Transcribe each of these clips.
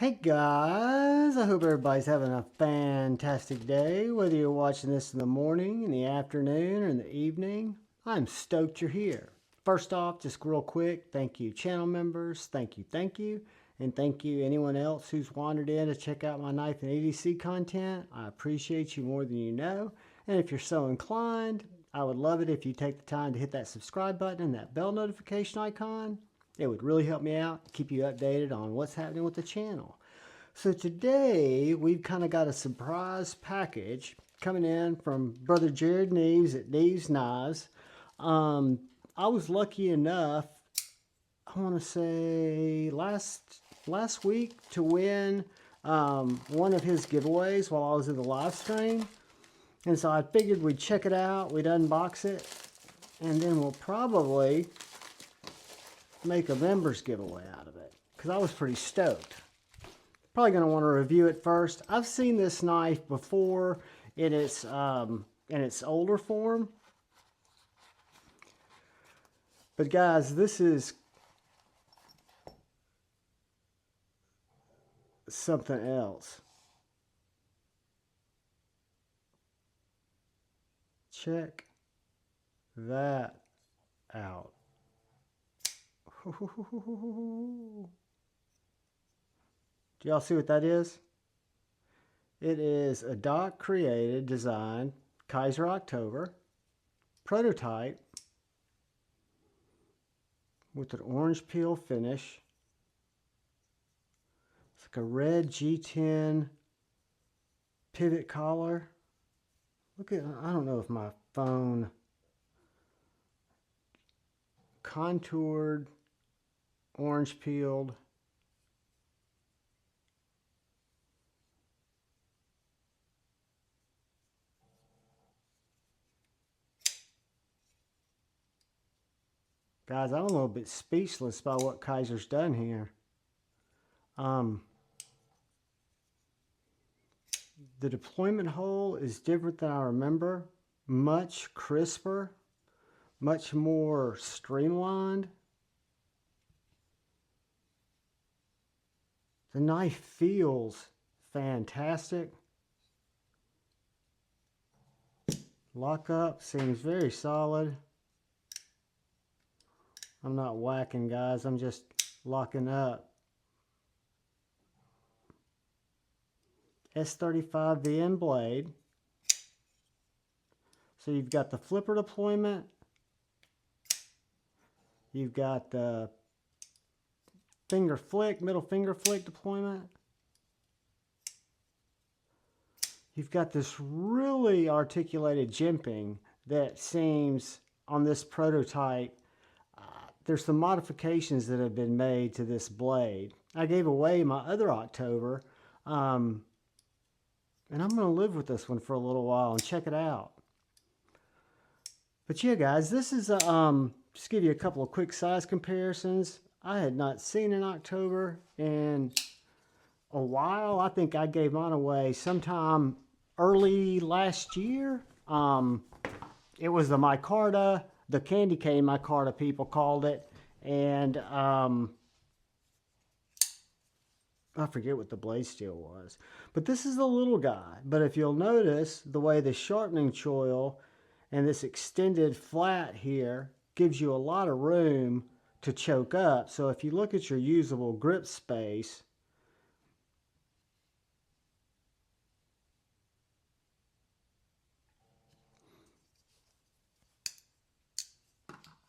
Hey guys, I hope everybody's having a fantastic day, whether you're watching this in the morning, in the afternoon, or in the evening. I'm stoked you're here. First off, just real quick, thank you channel members, thank you, and thank you anyone else who's wandered in to check out my knife and EDC content. I appreciate you more than you know, and if you're so inclined, I would love it if you take the time to hit that subscribe button and that bell notification icon. It would really help me out, keep you updated on what's happening with the channel. So today, we've kind of got a surprise package coming in from Brother Jerad Neeves at Neeves Knives. I was lucky enough, I want to say last week, to win one of his giveaways while I was in the live stream. And so I figured we'd check it out, we'd unbox it, and then we'll probably make a members giveaway out of it, because I was pretty stoked. Probably going to want to review it first. I've seen this knife before in its older form, but guys, this is something else. Check that out. Do y'all see what that is? It is a Doc created, designed Kaiser October prototype with an orange peel finish. It's like a red G10 pivot collar. Look at, I don't know if my phone, contoured, orange peeled. Guys, I'm a little bit speechless by what Kaiser's done here. The deployment hole is different than I remember. Much crisper, much more streamlined. The knife feels fantastic. Lockup seems very solid. I'm not whacking, guys. I'm just locking up. S35 VN blade. So you've got the flipper deployment. You've got the finger flick, middle finger flick deployment. You've got this really articulated jimping that seems on this prototype. There's some modifications that have been made to this blade. I gave away my other October, and I'm going to live with this one for a little while and check it out. But yeah, guys, this is just give you a couple of quick size comparisons. I had not seen an October in a while. I think I gave mine away sometime early last year. It was the micarta. The candy cane micarta, people called it, and I forget what the blade steel was. But this is the little guy. But if you'll notice, the way the sharpening choil and this extended flat here gives you a lot of room to choke up. So if you look at your usable grip space,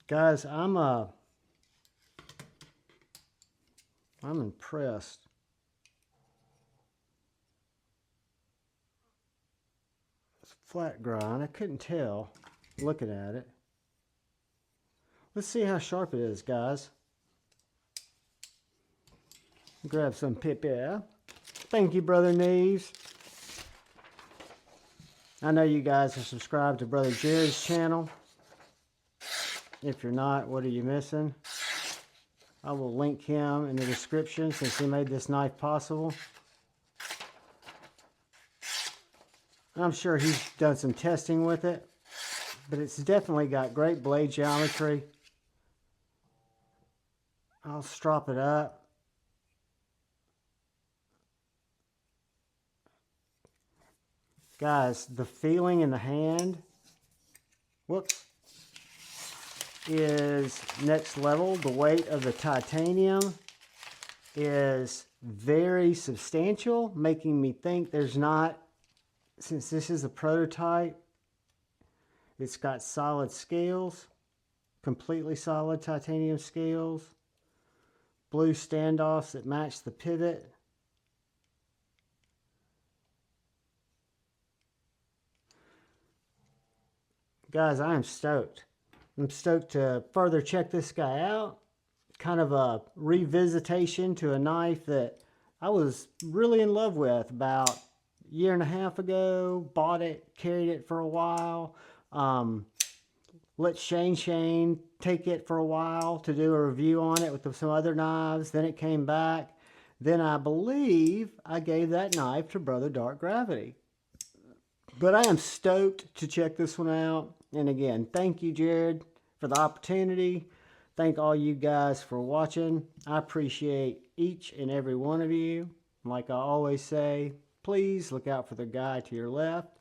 guys, I'm impressed. It's flat grind. I couldn't tell looking at it. Let's see how sharp it is, guys. Grab some pip here. Thank you, Brother Neeves. I know you guys are subscribed to Brother Jerry's channel. If you're not, what are you missing? I will link him in the description since he made this knife possible. I'm sure he's done some testing with it, but it's definitely got great blade geometry. I'll strop it up. Guys, the feeling in the hand, whoops, is next level. The weight of the titanium is very substantial, making me think there's not, since this is a prototype, it's got solid scales, completely solid titanium scales, blue standoffs that match the pivot. Guys, I am stoked. I'm stoked to further check this guy out. Kind of a revisitation to a knife that I was really in love with about a year and a half ago. Bought it, carried it for a while. Let Shane take it for a while to do a review on it with some other knives. Then it came back. Then I believe I gave that knife to Brother Dark Gravity. But I am stoked to check this one out. And again, thank you, Jerad, for the opportunity. Thank all you guys for watching. I appreciate each and every one of you. Like I always say, please look out for the guy to your left.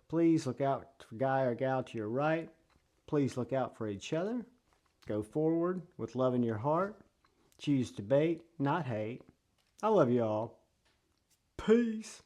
Please look out for the guy or gal to your right. Please look out for each other. Go forward with love in your heart. Choose debate, not hate. I love you all. Peace.